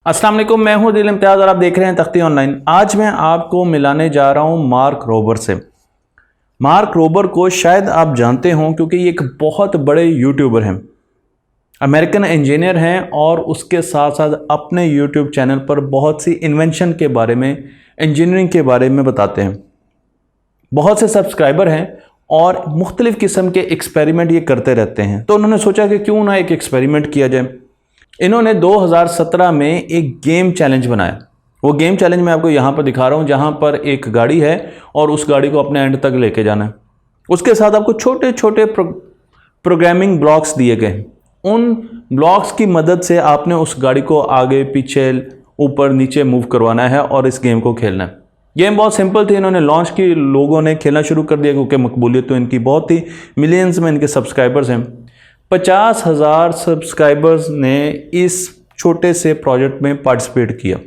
अस्सलाम वालेकुम, मैं हूं दिल इम्तियाज़ और आप देख रहे हैं तख्ती ऑनलाइन। आज मैं आपको मिलाने जा रहा हूं मार्क रोबर से। मार्क रोबर को शायद आप जानते हों क्योंकि ये एक बहुत बड़े यूट्यूबर हैं, अमेरिकन इंजीनियर हैं और उसके साथ साथ अपने यूट्यूब चैनल पर बहुत सी इन्वेंशन के बारे में, इंजीनियरिंग के बारे में बताते हैं। बहुत से सब्सक्राइबर हैं और मुख्तलिफ़ किस्म के एक्सपेरिमेंट ये करते रहते हैं। तो उन्होंने सोचा कि क्यों ना एक एक्सपेरिमेंट किया जाए। इन्होंने 2017 में एक गेम चैलेंज बनाया। वो गेम चैलेंज मैं आपको यहाँ पर दिखा रहा हूँ, जहाँ पर एक गाड़ी है और उस गाड़ी को अपने एंड तक लेके जाना है। उसके साथ आपको छोटे छोटे प्रोग्रामिंग ब्लॉक्स दिए गए। उन ब्लॉक्स की मदद से आपने उस गाड़ी को आगे पीछे ऊपर नीचे मूव करवाना है और इस गेम को खेलना है। गेम बहुत सिंपल थी। इन्होंने लॉन्च की, लोगों ने खेलना शुरू कर दिया क्योंकि मकबूलियत तो इनकी बहुत थी, मिलियंस में इनके सब्सक्राइबर्स हैं। 50,000 सब्सक्राइबर्स ने इस छोटे से प्रोजेक्ट में पार्टिसिपेट किया।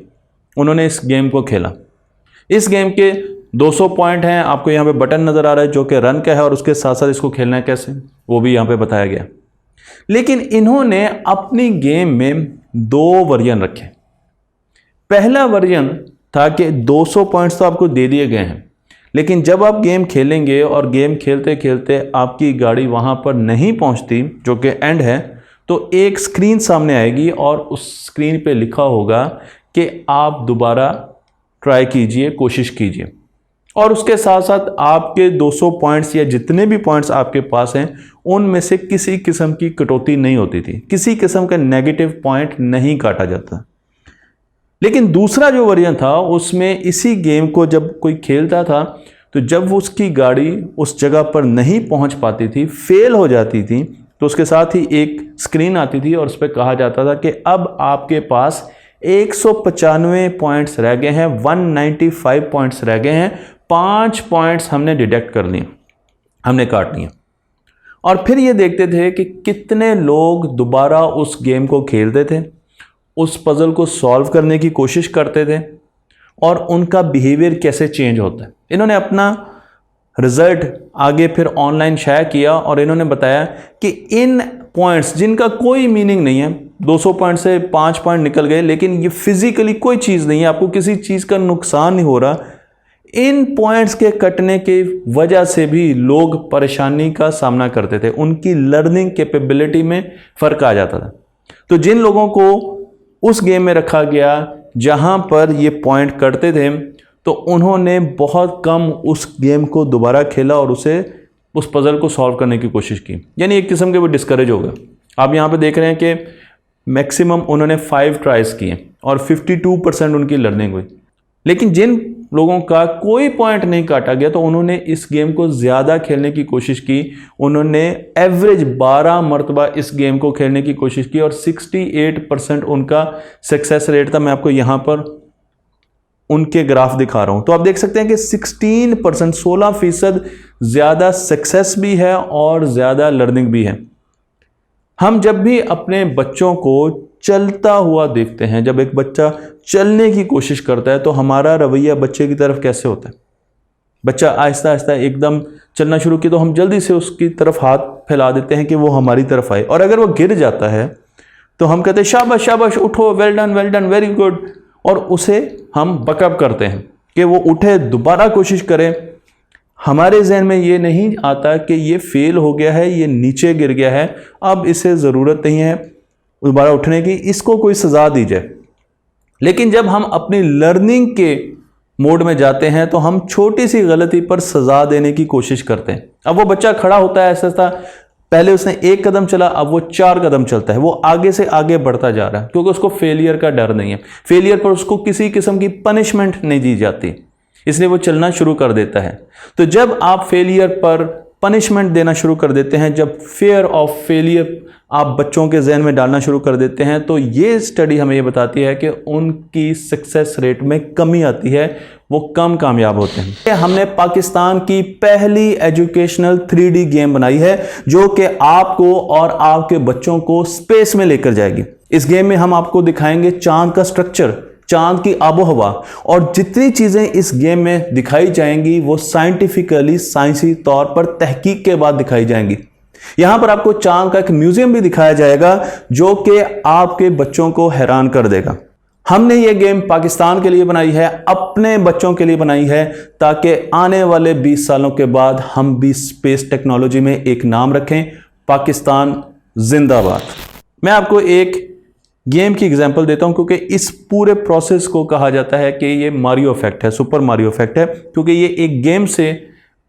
उन्होंने इस गेम को खेला। इस गेम के 200 पॉइंट हैं। आपको यहाँ पे बटन नज़र आ रहा है जो कि रन का है और उसके साथ साथ इसको खेलना है कैसे, वो भी यहाँ पे बताया गया। लेकिन इन्होंने अपनी गेम में 2 वर्जन रखे। पहला वर्जन था कि 200 पॉइंट्स तो आपको दे दिए गए हैं, लेकिन जब आप गेम खेलेंगे और गेम खेलते खेलते आपकी गाड़ी वहाँ पर नहीं पहुँचती जो कि एंड है, तो एक स्क्रीन सामने आएगी और उस स्क्रीन पे लिखा होगा कि आप दोबारा ट्राई कीजिए, कोशिश कीजिए। और उसके साथ साथ आपके 200 पॉइंट्स या जितने भी पॉइंट्स आपके पास हैं उनमें से किसी किस्म की कटौती नहीं होती थी, किसी किस्म का नेगेटिव पॉइंट नहीं काटा जाता। लेकिन दूसरा जो वर्जन था उसमें इसी गेम को जब कोई खेलता था तो जब उसकी गाड़ी उस जगह पर नहीं पहुंच पाती थी, फेल हो जाती थी, तो उसके साथ ही एक स्क्रीन आती थी और उस पर कहा जाता था कि अब आपके पास 195 पॉइंट्स रह गए हैं, 195 पॉइंट्स रह गए हैं, 5 पॉइंट्स हमने डिडक्ट कर लिए, हमने काट लिए। और फिर ये देखते थे कि कितने लोग दोबारा उस गेम को खेलते थे, उस पजल को सॉल्व करने की कोशिश करते थे और उनका बिहेवियर कैसे चेंज होता है। इन्होंने अपना रिजल्ट आगे फिर ऑनलाइन शाया किया और इन्होंने बताया कि इन पॉइंट्स जिनका कोई मीनिंग नहीं है, 200 पॉइंट से 5 पॉइंट निकल गए, लेकिन ये फिजिकली कोई चीज़ नहीं है, आपको किसी चीज़ का नुकसान नहीं हो रहा, इन पॉइंट्स के कटने की वजह से भी लोग परेशानी का सामना करते थे। उनकी लर्निंग कैपेबिलिटी में फ़र्क आ जाता था। तो जिन लोगों को उस गेम में रखा गया जहां पर ये पॉइंट कटते थे, तो उन्होंने बहुत कम उस गेम को दोबारा खेला और उस पजल को सॉल्व करने की कोशिश की। यानी एक किस्म के वो डिस्करेज हो गए। आप यहाँ पे देख रहे हैं कि मैक्सिमम उन्होंने 5 ट्राइज किए और 52% उनकी लर्निंग हुई। लेकिन जिन लोगों का कोई पॉइंट नहीं काटा गया तो उन्होंने इस गेम को ज़्यादा खेलने की कोशिश की। उन्होंने एवरेज 12 मरतबा इस गेम को खेलने की कोशिश की और 68% उनका सक्सेस रेट था। मैं आपको यहाँ पर उनके ग्राफ दिखा रहा हूँ, तो आप देख सकते हैं कि 16%, 16% ज़्यादा सक्सेस भी है और ज़्यादा लर्निंग भी है। हम जब भी अपने बच्चों को चलता हुआ देखते हैं, जब एक बच्चा चलने की कोशिश करता है तो हमारा रवैया बच्चे की तरफ कैसे होता है? बच्चा आहिस्ता आहिस्ता एकदम चलना शुरू किया तो हम जल्दी से उसकी तरफ हाथ फैला देते हैं कि वो हमारी तरफ आए, और अगर वो गिर जाता है तो हम कहते हैं शाबाश शाबाश, उठो, वेल डन, वेरी गुड, और उसे हम बकअप करते हैं कि वो उठे, दोबारा कोशिश करे। हमारे जहन में ये नहीं आता कि ये फेल हो गया है, ये नीचे गिर गया है, अब इसे ज़रूरत नहीं है दोबारा उठने की, इसको कोई सज़ा दी जाए। लेकिन जब हम अपनी लर्निंग के मोड में जाते हैं तो हम छोटी सी गलती पर सज़ा देने की कोशिश करते हैं। अब वो बच्चा खड़ा होता है, ऐसा था, पहले उसने 1 कदम चला, अब वो 4 कदम चलता है, वो आगे से आगे बढ़ता जा रहा है क्योंकि उसको फेलियर का डर नहीं है। फेलियर पर उसको किसी किस्म की पनिशमेंट नहीं दी जाती, इसलिए वो चलना शुरू कर देता है। तो जब आप फेलियर पर पनिशमेंट देना शुरू कर देते हैं, जब फियर ऑफ फेलियर आप बच्चों के जहन में डालना शुरू कर देते हैं, तो ये स्टडी हमें ये बताती है कि उनकी सक्सेस रेट में कमी आती है, वो कम कामयाब होते हैं। हमने पाकिस्तान की पहली एजुकेशनल 3D गेम बनाई है जो कि आपको और आपके बच्चों को स्पेस में लेकर जाएगी। इस गेम में हम आपको दिखाएंगे चांद का स्ट्रक्चर, चांद की आबो हवा, और जितनी चीज़ें इस गेम में दिखाई जाएंगी वो साइंटिफिकली, साइंसी तौर पर तहकीक के बाद दिखाई जाएंगी। यहां पर आपको चांद का एक म्यूजियम भी दिखाया जाएगा जो कि आपके बच्चों को हैरान कर देगा। हमने ये गेम पाकिस्तान के लिए बनाई है, अपने बच्चों के लिए बनाई है, ताकि आने वाले 20 सालों के बाद हम भी स्पेस टेक्नोलॉजी में एक नाम रखें, पाकिस्तान जिंदाबाद। मैं आपको एक गेम की एग्जांपल देता हूं, क्योंकि इस पूरे प्रोसेस को कहा जाता है कि ये मारियो इफेक्ट है, सुपर मारियो इफेक्ट है, क्योंकि ये एक गेम से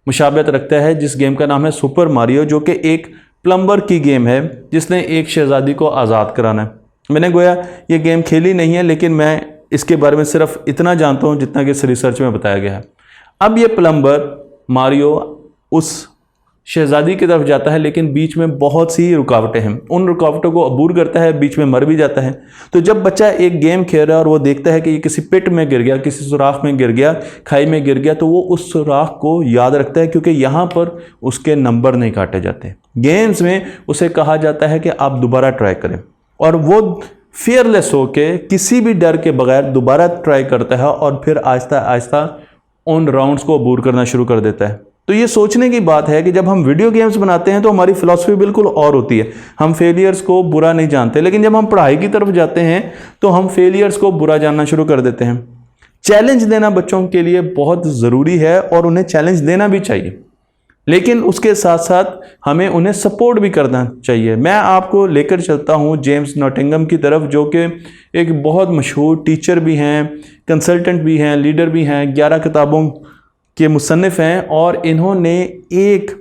मुशाबहत रखता है जिस गेम का नाम है सुपर मारियो, जो कि एक प्लम्बर की गेम है जिसने एक शहजादी को आज़ाद कराना है। मैंने गोया ये गेम खेली नहीं है, लेकिन मैं इसके बारे में सिर्फ इतना जानता हूँ जितना कि इस रिसर्च में बताया गया है। अब ये प्लम्बर मारियो उस शहजादी की तरफ जाता है, लेकिन बीच में बहुत सी रुकावटें हैं, उन रुकावटों को अबूर करता है, बीच में मर भी जाता है। तो जब बच्चा एक गेम खेल रहा है और वो देखता है कि ये किसी पिट में गिर गया, किसी सुराख में गिर गया, खाई में गिर गया, तो वो उस सुराख को याद रखता है, क्योंकि यहाँ पर उसके नंबर नहीं काटे जाते। गेम्स में उसे कहा जाता है कि आप दोबारा ट्राई करें, और वो फियरलेस होके किसी भी डर के बगैर दोबारा ट्राई करता है और फिर आहिस्ता आहिस्ता उन राउंड्स को अबूर करना शुरू कर देता है। तो ये सोचने की बात है कि जब हम वीडियो गेम्स बनाते हैं तो हमारी फिलॉसफी बिल्कुल और होती है। हम फेलियर्स को बुरा नहीं जानते, लेकिन जब हम पढ़ाई की तरफ जाते हैं तो हम फेलियर्स को बुरा जानना शुरू कर देते हैं। चैलेंज देना बच्चों के लिए बहुत ज़रूरी है और उन्हें चैलेंज देना भी चाहिए, लेकिन उसके साथ साथ हमें उन्हें सपोर्ट भी करना चाहिए। मैं आपको लेकर चलता हूँ जेम्स नॉटिंघम की तरफ, जो कि एक बहुत मशहूर टीचर भी हैं, कंसल्टेंट भी हैं, लीडर भी हैं, 11 किताबों के मुसन्निफ हैं, और इन्होंने एक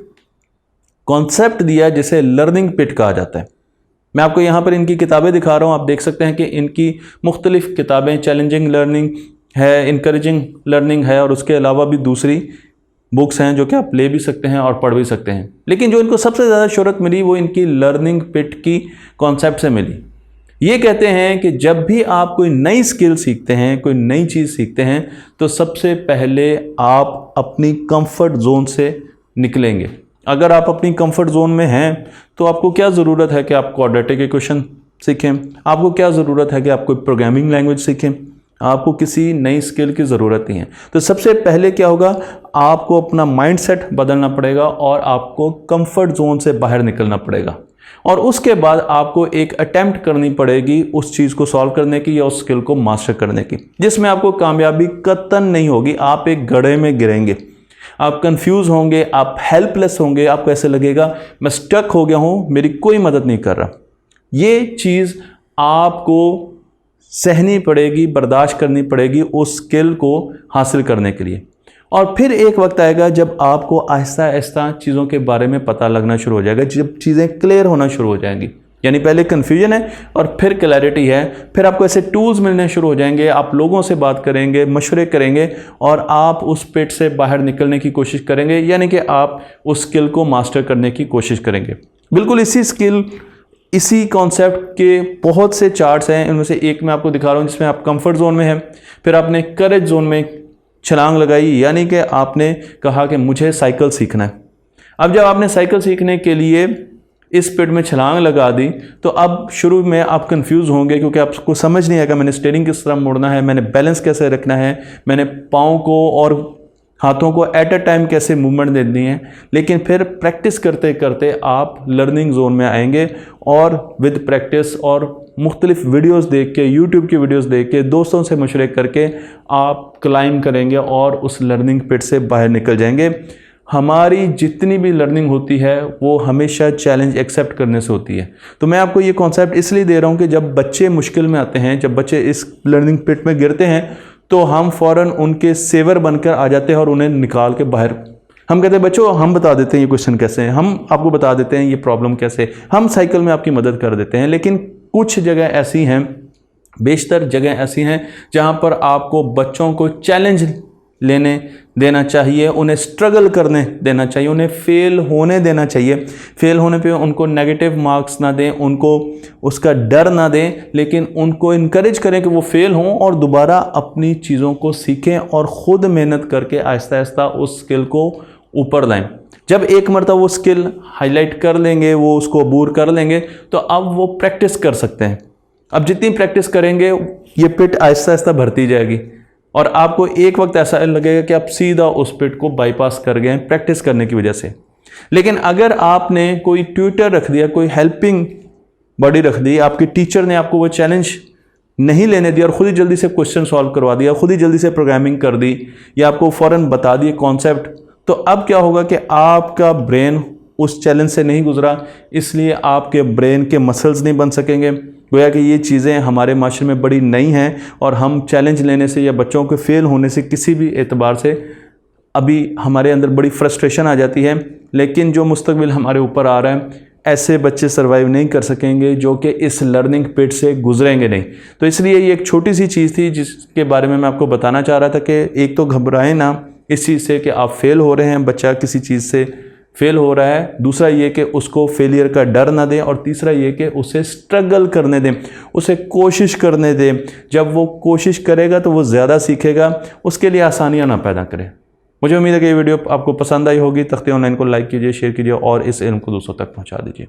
कॉन्सेप्ट दिया जिसे लर्निंग पिट कहा जाता है। मैं आपको यहाँ पर इनकी किताबें दिखा रहा हूँ, आप देख सकते हैं कि इनकी मुख्तलिफ किताबें, चैलेंजिंग लर्निंग है, इनकरेजिंग लर्निंग है, और उसके अलावा भी दूसरी बुक्स हैं जो कि आप ले भी सकते हैं और पढ़ भी सकते हैं। लेकिन जो इनको सबसे ज़्यादा शोहरत मिली वो इनकी लर्निंग पिट की कॉन्सेप्ट से मिली। ये कहते हैं कि जब भी आप कोई नई स्किल सीखते हैं, कोई नई चीज़ सीखते हैं, तो सबसे पहले आप अपनी कंफर्ट जोन से निकलेंगे। अगर आप अपनी कंफर्ट जोन में हैं तो आपको क्या ज़रूरत है कि आप क्वाड्रेटिक इक्वेशन सीखें, आपको क्या ज़रूरत है कि आप कोई प्रोग्रामिंग लैंग्वेज सीखें, आपको किसी नई स्किल की ज़रूरत नहीं है। तो सबसे पहले क्या होगा, आपको अपना माइंडसेट बदलना पड़ेगा और आपको कंफर्ट जोन से बाहर निकलना पड़ेगा, और उसके बाद आपको एक अटेम्प्ट करनी पड़ेगी उस चीज़ को सॉल्व करने की या उस स्किल को मास्टर करने की, जिसमें आपको कामयाबी कतई नहीं होगी। आप एक गड्ढे में गिरेंगे, आप कंफ्यूज होंगे, आप हेल्पलेस होंगे, आपको ऐसे लगेगा मैं स्टक हो गया हूँ, मेरी कोई मदद नहीं कर रहा। ये चीज़ आपको सहनी पड़ेगी, बर्दाश्त करनी पड़ेगी उस स्किल को हासिल करने के लिए। और फिर एक वक्त आएगा जब आपको आहिस्ता आहिस्ता चीज़ों के बारे में पता लगना शुरू हो जाएगा, जब चीज़ें क्लियर होना शुरू हो जाएंगी। यानी पहले कन्फ्यूजन है और फिर क्लैरिटी है, फिर आपको ऐसे टूल्स मिलने शुरू हो जाएंगे, आप लोगों से बात करेंगे, मशवरे करेंगे, और आप उस पिट से बाहर निकलने की कोशिश करेंगे, यानी कि आप उस स्किल को मास्टर करने की कोशिश करेंगे। बिल्कुल इसी कॉन्सेप्ट के बहुत से चार्ट्स हैं, इनमें से एक मैं आपको दिखा रहा हूँ जिसमें आप कंफर्ट जोन में हैं, फिर आपने करेज जोन में छलांग लगाई, यानी कि आपने कहा कि मुझे साइकिल सीखना है। अब जब आपने साइकिल सीखने के लिए इस पिट में छलांग लगा दी, तो अब शुरू में आप कंफ्यूज होंगे, क्योंकि आपको समझ नहीं आएगा मैंने स्टीयरिंग किस तरह मोड़ना है, मैंने बैलेंस कैसे रखना है, मैंने पाँव को और हाथों को एट अ टाइम कैसे मूवमेंट देनी है। लेकिन फिर प्रैक्टिस करते करते आप लर्निंग जोन में आएंगे, और विद प्रैक्टिस और मुख्तलिफ वीडियोस देख के, यूट्यूब की वीडियोस देख के, दोस्तों से मशवरे करके आप क्लाइम करेंगे और उस लर्निंग पिट से बाहर निकल जाएंगे। हमारी जितनी भी लर्निंग होती है वो हमेशा चैलेंज एक्सेप्ट करने से होती है। तो मैं आपको ये कॉन्सेप्ट इसलिए दे रहा हूँ कि जब बच्चे मुश्किल में आते हैं, जब बच्चे इस लर्निंग पिट में गिरते हैं, तो हम फ़ौरन उनके सेवर बनकर आ जाते हैं और उन्हें निकाल के बाहर हम कहते हैं बच्चों हम बता देते हैं ये क्वेश्चन कैसे है, हम आपको बता देते हैं ये प्रॉब्लम कैसे है, हम साइकिल में आपकी मदद कर देते हैं। लेकिन कुछ जगह ऐसी हैं, बेशतर जगह ऐसी हैं जहां पर आपको बच्चों को चैलेंज लेने देना चाहिए, उन्हें स्ट्रगल करने देना चाहिए, उन्हें फेल होने देना चाहिए। फेल होने पे उनको नेगेटिव मार्क्स ना दें, उनको उसका डर ना दें, लेकिन उनको इनकरेज करें कि वो फेल हों और दोबारा अपनी चीज़ों को सीखें और ख़ुद मेहनत करके आहिस्ता आहिस्ता उस स्किल को ऊपर लाएं। जब एक मरतबा वो स्किल हाईलाइट कर लेंगे, वो उसको अबूर कर लेंगे, तो अब वो प्रैक्टिस कर सकते हैं। अब जितनी प्रैक्टिस करेंगे ये पिट आहिस्ता आहिस्ता भरती जाएगी, और आपको एक वक्त ऐसा लगेगा कि आप सीधा उस पिट को बाईपास कर गए प्रैक्टिस करने की वजह से। लेकिन अगर आपने कोई ट्यूटर रख दिया, कोई हेल्पिंग बॉडी रख दी, आपके टीचर ने आपको वो चैलेंज नहीं लेने दिया और ख़ुद ही जल्दी से क्वेश्चन सॉल्व करवा दिया, खुद ही जल्दी से प्रोग्रामिंग कर दी या आपको फ़ौरन बता दिए कॉन्सेप्ट, तो अब क्या होगा कि आपका ब्रेन उस चैलेंज से नहीं गुजरा, इसलिए आपके ब्रेन के मसल्स नहीं बन सकेंगे। गोया कि ये चीज़ें हमारे माशरे में बड़ी नई हैं और हम चैलेंज लेने से या बच्चों के फेल होने से किसी भी एतबार से अभी हमारे अंदर बड़ी फ्रस्ट्रेशन आ जाती है। लेकिन जो मुस्तकबिल हमारे ऊपर आ रहा है, ऐसे बच्चे सर्वाइव नहीं कर सकेंगे जो कि इस लर्निंग पिट से गुजरेंगे नहीं। तो इसलिए ये एक छोटी सी चीज़ थी जिसके बारे में मैं आपको बताना चाह रहा था कि एक तो घबराएं ना इस चीज़ से कि आप फेल हो रहे हैं, बच्चा किसी चीज़ से फेल हो रहा है। दूसरा ये कि उसको फेलियर का डर ना दें, और तीसरा ये कि उसे स्ट्रगल करने दें, उसे कोशिश करने दें। जब वो कोशिश करेगा तो वो ज़्यादा सीखेगा, उसके लिए आसानियाँ ना पैदा करें। मुझे उम्मीद है कि ये वीडियो आपको पसंद आई होगी। तख्ती ऑनलाइन को लाइक कीजिए, शेयर कीजिए और इस इल्म को दूसरों तक पहुंचा दीजिए।